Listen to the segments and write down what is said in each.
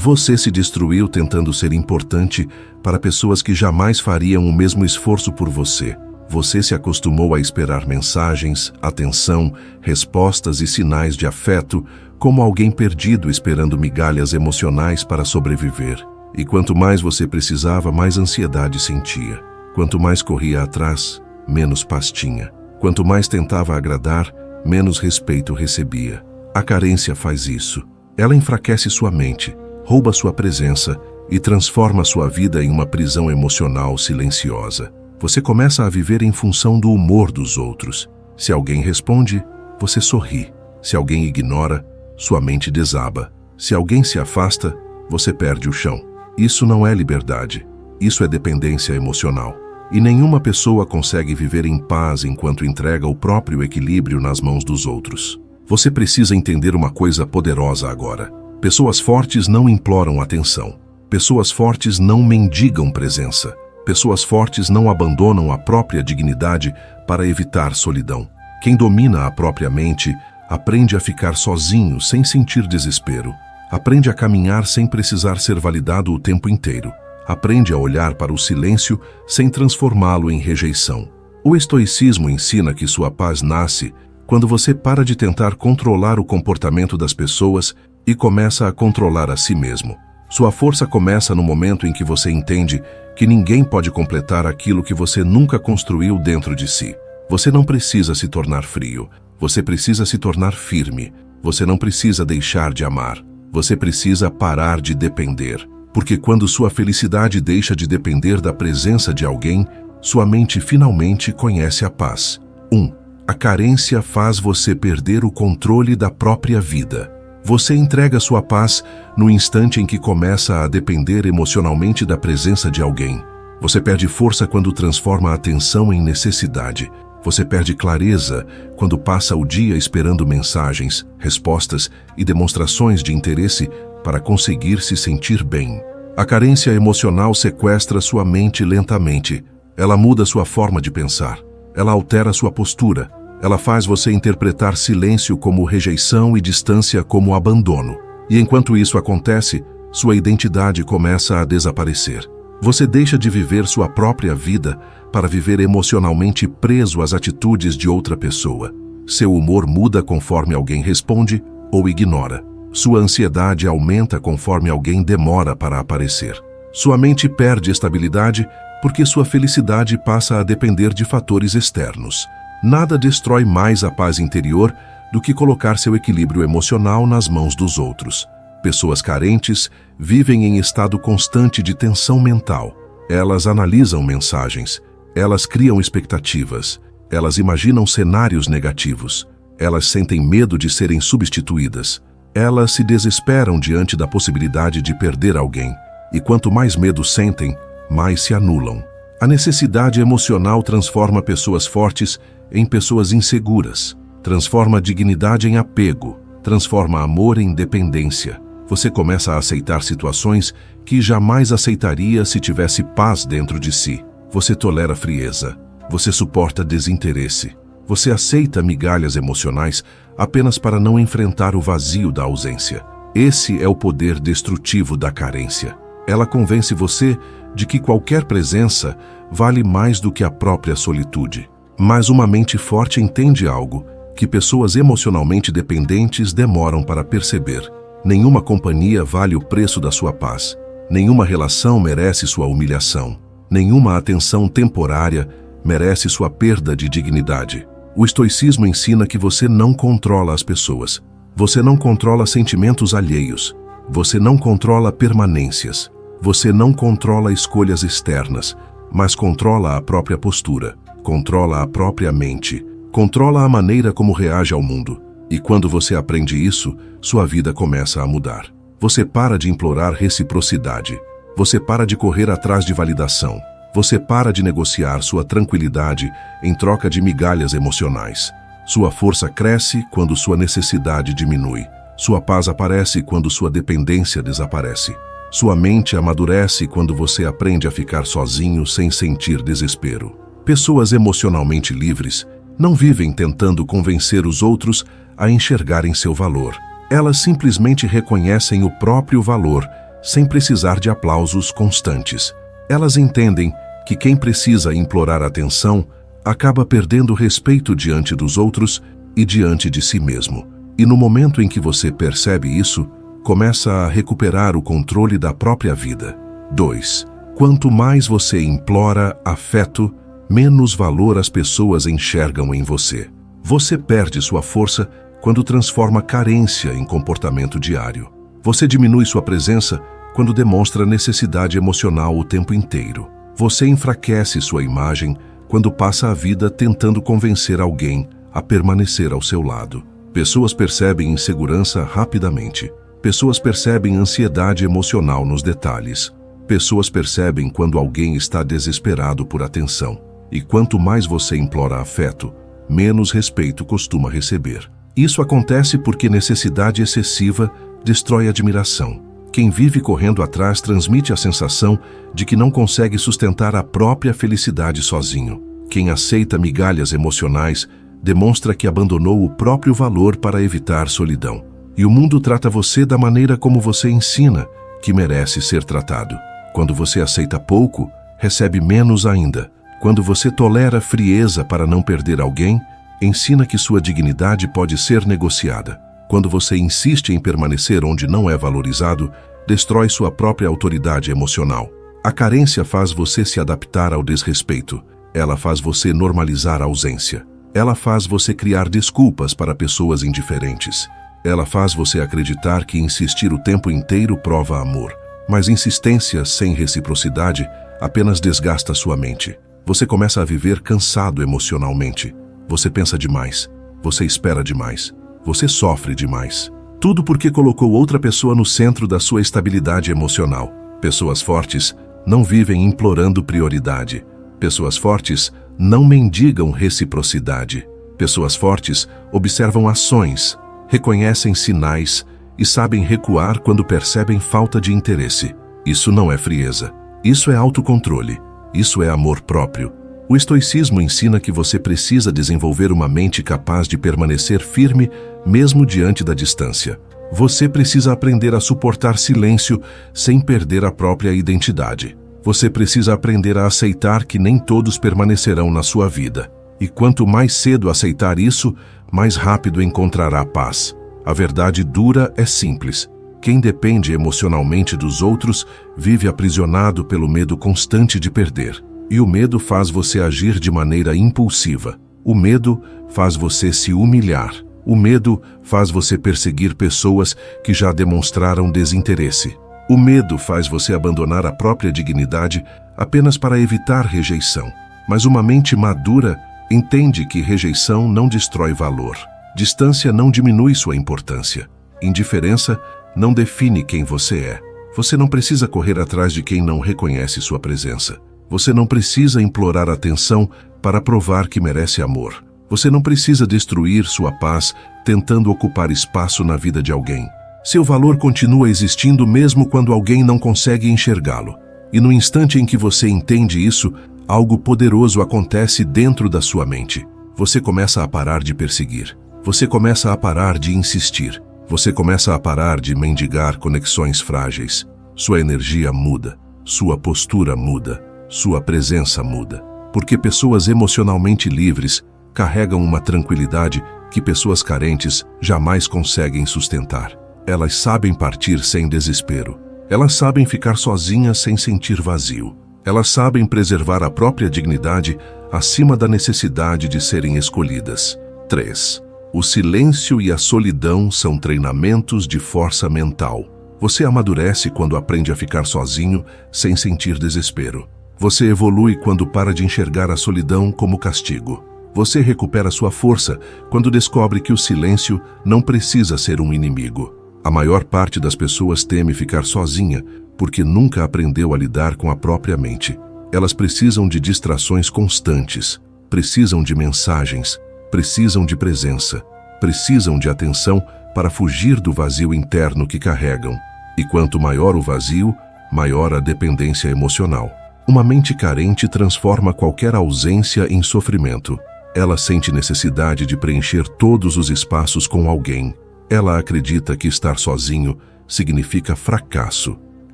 Você se destruiu tentando ser importante para pessoas que jamais fariam o mesmo esforço por você. Você se acostumou a esperar mensagens, atenção, respostas e sinais de afeto, como alguém perdido esperando migalhas emocionais para sobreviver. E quanto mais você precisava, mais ansiedade sentia. Quanto mais corria atrás, menos paz tinha. Quanto mais tentava agradar, menos respeito recebia. A carência faz isso. Ela enfraquece sua mente, rouba sua presença e transforma sua vida em uma prisão emocional silenciosa. Você começa a viver em função do humor dos outros. Se alguém responde, você sorri. Se alguém ignora, sua mente desaba. Se alguém se afasta, você perde o chão. Isso não é liberdade. Isso é dependência emocional. E nenhuma pessoa consegue viver em paz enquanto entrega o próprio equilíbrio nas mãos dos outros. Você precisa entender uma coisa poderosa agora. Pessoas fortes não imploram atenção. Pessoas fortes não mendigam presença. Pessoas fortes não abandonam a própria dignidade para evitar solidão. Quem domina a própria mente aprende a ficar sozinho sem sentir desespero. Aprende a caminhar sem precisar ser validado o tempo inteiro. Aprende a olhar para o silêncio sem transformá-lo em rejeição. O estoicismo ensina que sua paz nasce quando você para de tentar controlar o comportamento das pessoas e começa a controlar a si mesmo. Sua força começa no momento em que você entende que ninguém pode completar aquilo que você nunca construiu dentro de si. Você não precisa se tornar frio. Você precisa se tornar firme. Você não precisa deixar de amar. Você precisa parar de depender. Porque quando sua felicidade deixa de depender da presença de alguém, sua mente finalmente conhece a paz. 1. A carência faz você perder o controle da própria vida. Você entrega sua paz no instante em que começa a depender emocionalmente da presença de alguém. Você perde força quando transforma a atenção em necessidade. Você perde clareza quando passa o dia esperando mensagens, respostas e demonstrações de interesse para conseguir se sentir bem. A carência emocional sequestra sua mente lentamente. Ela muda sua forma de pensar. Ela altera sua postura. Ela faz você interpretar silêncio como rejeição e distância como abandono. E enquanto isso acontece, sua identidade começa a desaparecer. Você deixa de viver sua própria vida para viver emocionalmente preso às atitudes de outra pessoa. Seu humor muda conforme alguém responde ou ignora. Sua ansiedade aumenta conforme alguém demora para aparecer. Sua mente perde estabilidade porque sua felicidade passa a depender de fatores externos. Nada destrói mais a paz interior do que colocar seu equilíbrio emocional nas mãos dos outros. Pessoas carentes vivem em estado constante de tensão mental. Elas analisam mensagens, elas criam expectativas, elas imaginam cenários negativos, elas sentem medo de serem substituídas, elas se desesperam diante da possibilidade de perder alguém. E quanto mais medo sentem, mais se anulam. A necessidade emocional transforma pessoas fortes em pessoas inseguras, transforma dignidade em apego, transforma amor em dependência. Você começa a aceitar situações que jamais aceitaria se tivesse paz dentro de si. Você tolera frieza, você suporta desinteresse, você aceita migalhas emocionais apenas para não enfrentar o vazio da ausência. Esse é o poder destrutivo da carência. Ela convence você de que qualquer presença vale mais do que a própria solitude. Mas uma mente forte entende algo que pessoas emocionalmente dependentes demoram para perceber. Nenhuma companhia vale o preço da sua paz. Nenhuma relação merece sua humilhação. Nenhuma atenção temporária merece sua perda de dignidade. O estoicismo ensina que você não controla as pessoas. Você não controla sentimentos alheios. Você não controla permanências. Você não controla escolhas externas, mas controla a própria postura. Controla a própria mente, controla a maneira como reage ao mundo. E quando você aprende isso, sua vida começa a mudar. Você para de implorar reciprocidade. Você para de correr atrás de validação. Você para de negociar sua tranquilidade em troca de migalhas emocionais. Sua força cresce quando sua necessidade diminui. Sua paz aparece quando sua dependência desaparece. Sua mente amadurece quando você aprende a ficar sozinho sem sentir desespero. Pessoas emocionalmente livres não vivem tentando convencer os outros a enxergarem seu valor. Elas simplesmente reconhecem o próprio valor, sem precisar de aplausos constantes. Elas entendem que quem precisa implorar atenção acaba perdendo respeito diante dos outros e diante de si mesmo. E no momento em que você percebe isso, começa a recuperar o controle da própria vida. 2. Quanto mais você implora afeto, menos valor as pessoas enxergam em você. Você perde sua força quando transforma carência em comportamento diário. Você diminui sua presença quando demonstra necessidade emocional o tempo inteiro. Você enfraquece sua imagem quando passa a vida tentando convencer alguém a permanecer ao seu lado. Pessoas percebem insegurança rapidamente. Pessoas percebem ansiedade emocional nos detalhes. Pessoas percebem quando alguém está desesperado por atenção. E quanto mais você implora afeto, menos respeito costuma receber. Isso acontece porque necessidade excessiva destrói admiração. Quem vive correndo atrás transmite a sensação de que não consegue sustentar a própria felicidade sozinho. Quem aceita migalhas emocionais demonstra que abandonou o próprio valor para evitar solidão. E o mundo trata você da maneira como você ensina que merece ser tratado. Quando você aceita pouco, recebe menos ainda. Quando você tolera frieza para não perder alguém, ensina que sua dignidade pode ser negociada. Quando você insiste em permanecer onde não é valorizado, destrói sua própria autoridade emocional. A carência faz você se adaptar ao desrespeito. Ela faz você normalizar a ausência. Ela faz você criar desculpas para pessoas indiferentes. Ela faz você acreditar que insistir o tempo inteiro prova amor. Mas insistência sem reciprocidade apenas desgasta sua mente. Você começa a viver cansado emocionalmente. Você pensa demais. Você espera demais. Você sofre demais. Tudo porque colocou outra pessoa no centro da sua estabilidade emocional. Pessoas fortes não vivem implorando prioridade. Pessoas fortes não mendigam reciprocidade. Pessoas fortes observam ações, reconhecem sinais e sabem recuar quando percebem falta de interesse. Isso não é frieza. Isso é autocontrole. Isso é amor próprio. O estoicismo ensina que você precisa desenvolver uma mente capaz de permanecer firme mesmo diante da distância. Você precisa aprender a suportar silêncio sem perder a própria identidade. Você precisa aprender a aceitar que nem todos permanecerão na sua vida. E quanto mais cedo aceitar isso, mais rápido encontrará paz. A verdade dura é simples. Quem depende emocionalmente dos outros vive aprisionado pelo medo constante de perder. E o medo faz você agir de maneira impulsiva. O medo faz você se humilhar. O medo faz você perseguir pessoas que já demonstraram desinteresse. O medo faz você abandonar a própria dignidade apenas para evitar rejeição. Mas uma mente madura entende que rejeição não destrói valor. Distância não diminui sua importância. Indiferença não define quem você é. Você não precisa correr atrás de quem não reconhece sua presença. Você não precisa implorar atenção para provar que merece amor. Você não precisa destruir sua paz tentando ocupar espaço na vida de alguém. Seu valor continua existindo mesmo quando alguém não consegue enxergá-lo. E no instante em que você entende isso, algo poderoso acontece dentro da sua mente. Você começa a parar de perseguir. Você começa a parar de insistir. Você começa a parar de mendigar conexões frágeis. Sua energia muda. Sua postura muda. Sua presença muda. Porque pessoas emocionalmente livres carregam uma tranquilidade que pessoas carentes jamais conseguem sustentar. Elas sabem partir sem desespero. Elas sabem ficar sozinhas sem sentir vazio. Elas sabem preservar a própria dignidade acima da necessidade de serem escolhidas. 3. O silêncio e a solidão são treinamentos de força mental. Você amadurece quando aprende a ficar sozinho sem sentir desespero. Você evolui quando para de enxergar a solidão como castigo. Você recupera sua força quando descobre que o silêncio não precisa ser um inimigo. A maior parte das pessoas teme ficar sozinha porque nunca aprendeu a lidar com a própria mente. Elas precisam de distrações constantes, precisam de mensagens, precisam de presença, precisam de atenção para fugir do vazio interno que carregam. E quanto maior o vazio, maior a dependência emocional. Uma mente carente transforma qualquer ausência em sofrimento. Ela sente necessidade de preencher todos os espaços com alguém. Ela acredita que estar sozinho significa fracasso.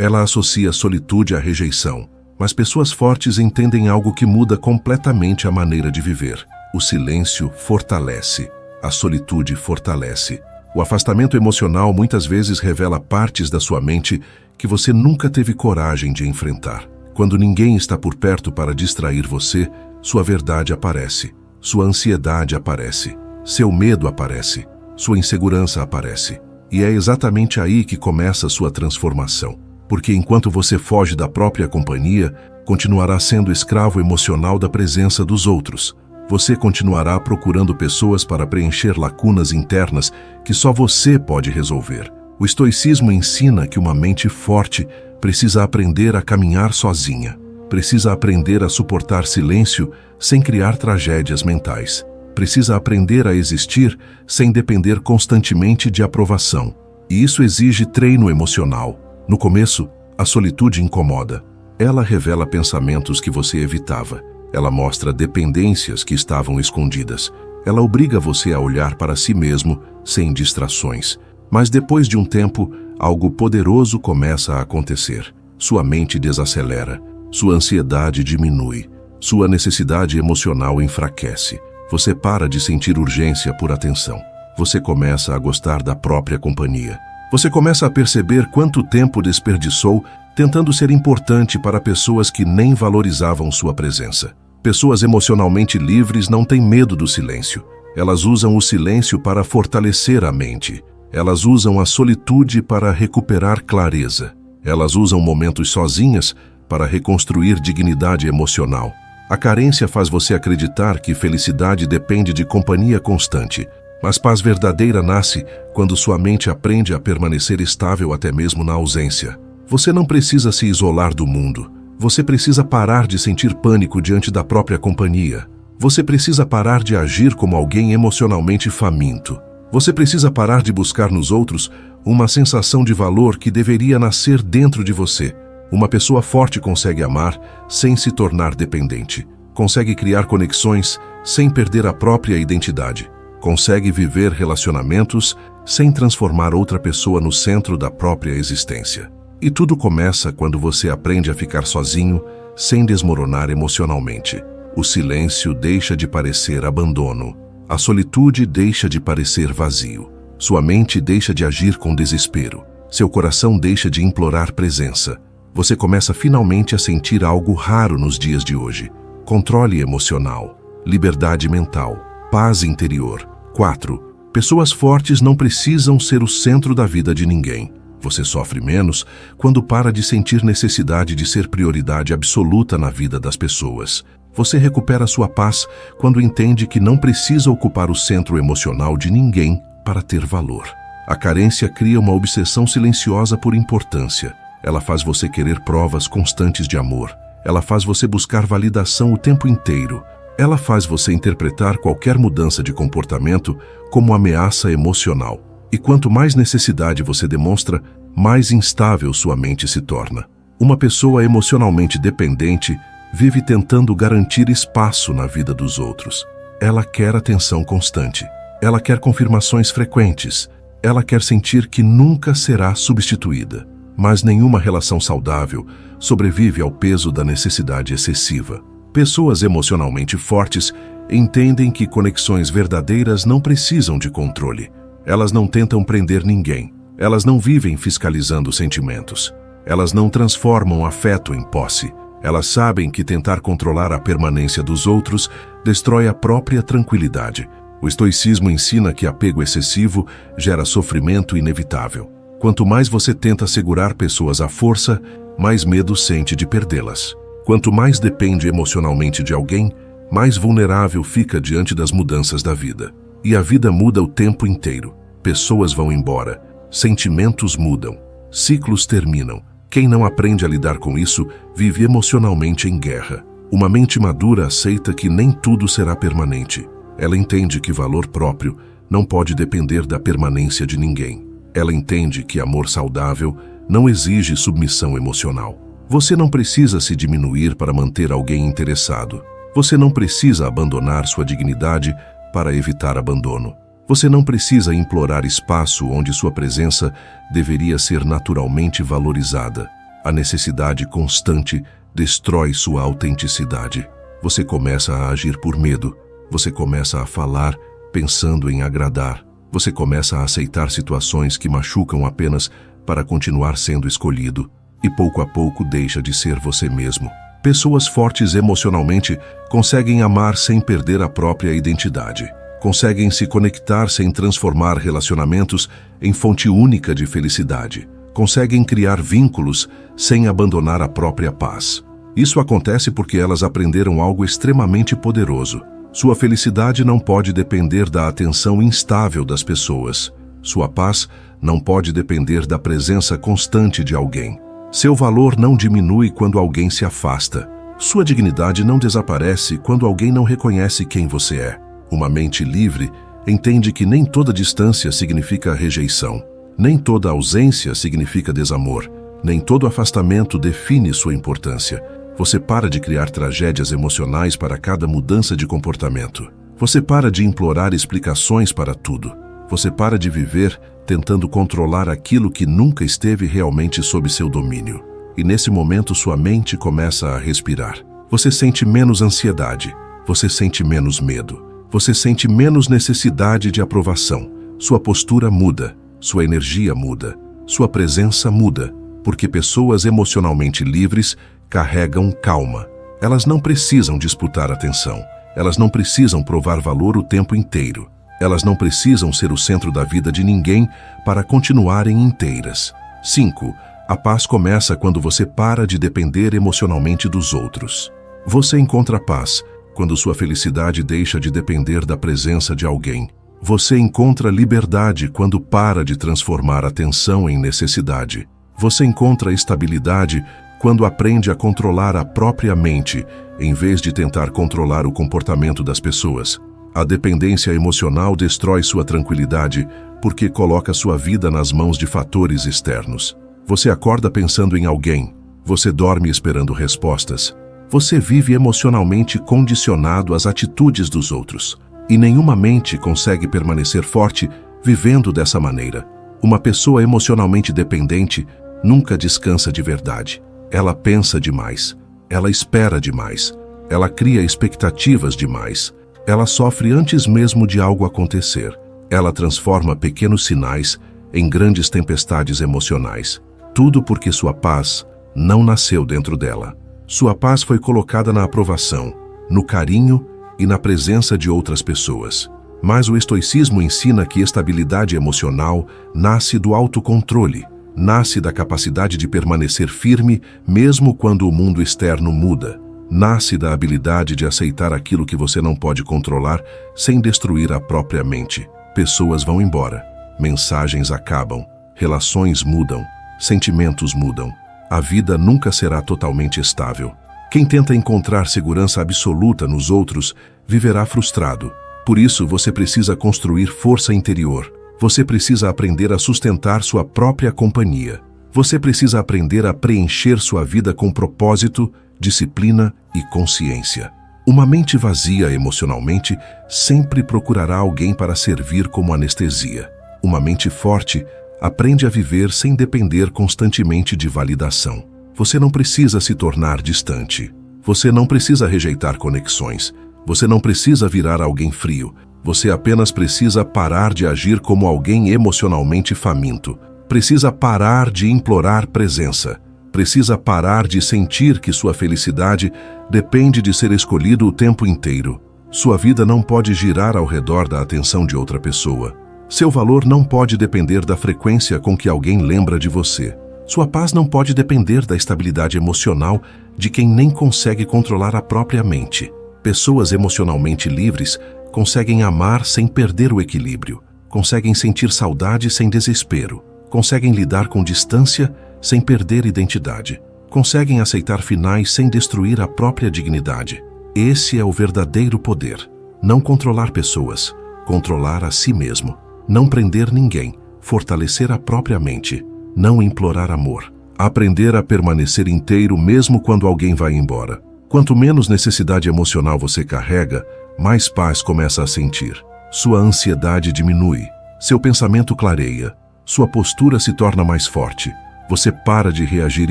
Ela associa solitude à rejeição, mas pessoas fortes entendem algo que muda completamente a maneira de viver. O silêncio fortalece, a solitude fortalece. O afastamento emocional muitas vezes revela partes da sua mente que você nunca teve coragem de enfrentar. Quando ninguém está por perto para distrair você, sua verdade aparece, sua ansiedade aparece, seu medo aparece, sua insegurança aparece. E é exatamente aí que começa a sua transformação. Porque enquanto você foge da própria companhia, continuará sendo escravo emocional da presença dos outros. Você continuará procurando pessoas para preencher lacunas internas que só você pode resolver. O estoicismo ensina que uma mente forte precisa aprender a caminhar sozinha. Precisa aprender a suportar silêncio sem criar tragédias mentais. Precisa aprender a existir sem depender constantemente de aprovação. E isso exige treino emocional. No começo, a solitude incomoda. Ela revela pensamentos que você evitava. Ela mostra dependências que estavam escondidas. Ela obriga você a olhar para si mesmo, sem distrações. Mas depois de um tempo, algo poderoso começa a acontecer. Sua mente desacelera. Sua ansiedade diminui. Sua necessidade emocional enfraquece. Você para de sentir urgência por atenção. Você começa a gostar da própria companhia. Você começa a perceber quanto tempo desperdiçou tentando ser importante para pessoas que nem valorizavam sua presença. Pessoas emocionalmente livres não têm medo do silêncio. Elas usam o silêncio para fortalecer a mente. Elas usam a solitude para recuperar clareza. Elas usam momentos sozinhas para reconstruir dignidade emocional. A carência faz você acreditar que felicidade depende de companhia constante. Mas paz verdadeira nasce quando sua mente aprende a permanecer estável até mesmo na ausência. Você não precisa se isolar do mundo. Você precisa parar de sentir pânico diante da própria companhia. Você precisa parar de agir como alguém emocionalmente faminto. Você precisa parar de buscar nos outros uma sensação de valor que deveria nascer dentro de você. Uma pessoa forte consegue amar sem se tornar dependente. Consegue criar conexões sem perder a própria identidade. Consegue viver relacionamentos sem transformar outra pessoa no centro da própria existência. E tudo começa quando você aprende a ficar sozinho, sem desmoronar emocionalmente. O silêncio deixa de parecer abandono. A solitude deixa de parecer vazio. Sua mente deixa de agir com desespero. Seu coração deixa de implorar presença. Você começa finalmente a sentir algo raro nos dias de hoje. Controle emocional, liberdade mental, paz interior. 4. Pessoas fortes não precisam ser o centro da vida de ninguém. Você sofre menos quando para de sentir necessidade de ser prioridade absoluta na vida das pessoas. Você recupera sua paz quando entende que não precisa ocupar o centro emocional de ninguém para ter valor. A carência cria uma obsessão silenciosa por importância. Ela faz você querer provas constantes de amor. Ela faz você buscar validação o tempo inteiro. Ela faz você interpretar qualquer mudança de comportamento como ameaça emocional. E quanto mais necessidade você demonstra, mais instável sua mente se torna. Uma pessoa emocionalmente dependente vive tentando garantir espaço na vida dos outros. Ela quer atenção constante. Ela quer confirmações frequentes. Ela quer sentir que nunca será substituída. Mas nenhuma relação saudável sobrevive ao peso da necessidade excessiva. Pessoas emocionalmente fortes entendem que conexões verdadeiras não precisam de controle. Elas não tentam prender ninguém. Elas não vivem fiscalizando sentimentos. Elas não transformam afeto em posse. Elas sabem que tentar controlar a permanência dos outros destrói a própria tranquilidade. O estoicismo ensina que apego excessivo gera sofrimento inevitável. Quanto mais você tenta segurar pessoas à força, mais medo sente de perdê-las. Quanto mais depende emocionalmente de alguém, mais vulnerável fica diante das mudanças da vida. E a vida muda o tempo inteiro. Pessoas vão embora, sentimentos mudam, ciclos terminam. Quem não aprende a lidar com isso vive emocionalmente em guerra. Uma mente madura aceita que nem tudo será permanente. Ela entende que valor próprio não pode depender da permanência de ninguém. Ela entende que amor saudável não exige submissão emocional. Você não precisa se diminuir para manter alguém interessado. Você não precisa abandonar sua dignidade para evitar abandono. Você não precisa implorar espaço onde sua presença deveria ser naturalmente valorizada. A necessidade constante destrói sua autenticidade. Você começa a agir por medo. Você começa a falar pensando em agradar. Você começa a aceitar situações que machucam apenas para continuar sendo escolhido. E pouco a pouco deixa de ser você mesmo. Pessoas fortes emocionalmente conseguem amar sem perder a própria identidade. Conseguem se conectar sem transformar relacionamentos em fonte única de felicidade. Conseguem criar vínculos sem abandonar a própria paz. Isso acontece porque elas aprenderam algo extremamente poderoso. Sua felicidade não pode depender da atenção instável das pessoas. Sua paz não pode depender da presença constante de alguém. Seu valor não diminui quando alguém se afasta. Sua dignidade não desaparece quando alguém não reconhece quem você é. Uma mente livre entende que nem toda distância significa rejeição. Nem toda ausência significa desamor. Nem todo afastamento define sua importância. Você para de criar tragédias emocionais para cada mudança de comportamento. Você para de implorar explicações para tudo. Você para de viver tentando controlar aquilo que nunca esteve realmente sob seu domínio. E nesse momento sua mente começa a respirar. Você sente menos ansiedade. Você sente menos medo. Você sente menos necessidade de aprovação. Sua postura muda. Sua energia muda. Sua presença muda. Porque pessoas emocionalmente livres carregam calma. Elas não precisam disputar atenção. Elas não precisam provar valor o tempo inteiro. Elas não precisam ser o centro da vida de ninguém para continuarem inteiras. 5. A paz começa quando você para de depender emocionalmente dos outros. Você encontra paz quando sua felicidade deixa de depender da presença de alguém. Você encontra liberdade quando para de transformar a tensão em necessidade. Você encontra estabilidade quando aprende a controlar a própria mente, em vez de tentar controlar o comportamento das pessoas. A dependência emocional destrói sua tranquilidade porque coloca sua vida nas mãos de fatores externos. Você acorda pensando em alguém. Você dorme esperando respostas. Você vive emocionalmente condicionado às atitudes dos outros. E nenhuma mente consegue permanecer forte vivendo dessa maneira. Uma pessoa emocionalmente dependente nunca descansa de verdade. Ela pensa demais. Ela espera demais. Ela cria expectativas demais. Ela sofre antes mesmo de algo acontecer. Ela transforma pequenos sinais em grandes tempestades emocionais. Tudo porque sua paz não nasceu dentro dela. Sua paz foi colocada na aprovação, no carinho e na presença de outras pessoas. Mas o estoicismo ensina que estabilidade emocional nasce do autocontrole, nasce da capacidade de permanecer firme mesmo quando o mundo externo muda. Nasce da habilidade de aceitar aquilo que você não pode controlar sem destruir a própria mente. Pessoas vão embora, mensagens acabam, relações mudam, sentimentos mudam. A vida nunca será totalmente estável. Quem tenta encontrar segurança absoluta nos outros viverá frustrado. Por isso, você precisa construir força interior. Você precisa aprender a sustentar sua própria companhia. Você precisa aprender a preencher sua vida com propósito, disciplina e consciência. Uma mente vazia emocionalmente sempre procurará alguém para servir como anestesia. Uma mente forte aprende a viver sem depender constantemente de validação. Você não precisa se tornar distante. Você não precisa rejeitar conexões. Você não precisa virar alguém frio. Você apenas precisa parar de agir como alguém emocionalmente faminto. Precisa parar de implorar presença. Precisa parar de sentir que sua felicidade depende de ser escolhido o tempo inteiro. Sua vida não pode girar ao redor da atenção de outra pessoa. Seu valor não pode depender da frequência com que alguém lembra de você. Sua paz não pode depender da estabilidade emocional de quem nem consegue controlar a própria mente. Pessoas emocionalmente livres conseguem amar sem perder o equilíbrio. Conseguem sentir saudade sem desespero. Conseguem lidar com distância sem perder identidade. Conseguem aceitar finais sem destruir a própria dignidade. Esse é o verdadeiro poder. Não controlar pessoas, controlar a si mesmo. Não prender ninguém, fortalecer a própria mente. Não implorar amor. Aprender a permanecer inteiro mesmo quando alguém vai embora. Quanto menos necessidade emocional você carrega, mais paz começa a sentir. Sua ansiedade diminui. Seu pensamento clareia. Sua postura se torna mais forte. Você para de reagir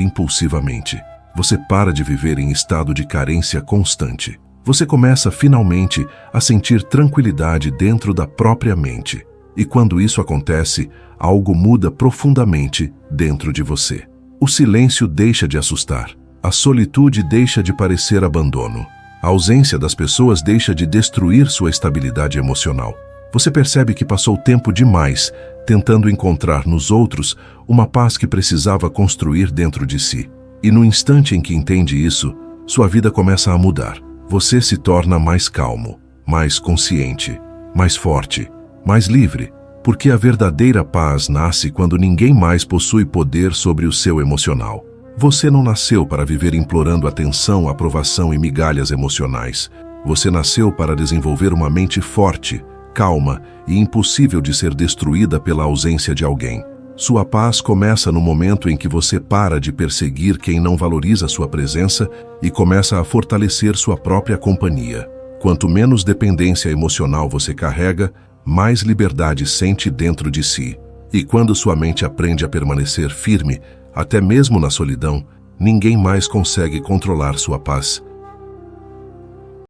impulsivamente. Você para de viver em estado de carência constante. Você começa finalmente a sentir tranquilidade dentro da própria mente. E quando isso acontece, algo muda profundamente dentro de você. O silêncio deixa de assustar. A solitude deixa de parecer abandono. A ausência das pessoas deixa de destruir sua estabilidade emocional. Você percebe que passou tempo demais tentando encontrar nos outros uma paz que precisava construir dentro de si. E no instante em que entende isso, sua vida começa a mudar. Você se torna mais calmo, mais consciente, mais forte, mais livre, porque a verdadeira paz nasce quando ninguém mais possui poder sobre o seu emocional. Você não nasceu para viver implorando atenção, aprovação e migalhas emocionais. Você nasceu para desenvolver uma mente forte, calma e impossível de ser destruída pela ausência de alguém. Sua paz começa no momento em que você para de perseguir quem não valoriza sua presença e começa a fortalecer sua própria companhia. Quanto menos dependência emocional você carrega, mais liberdade sente dentro de si. E quando sua mente aprende a permanecer firme, até mesmo na solidão, ninguém mais consegue controlar sua paz.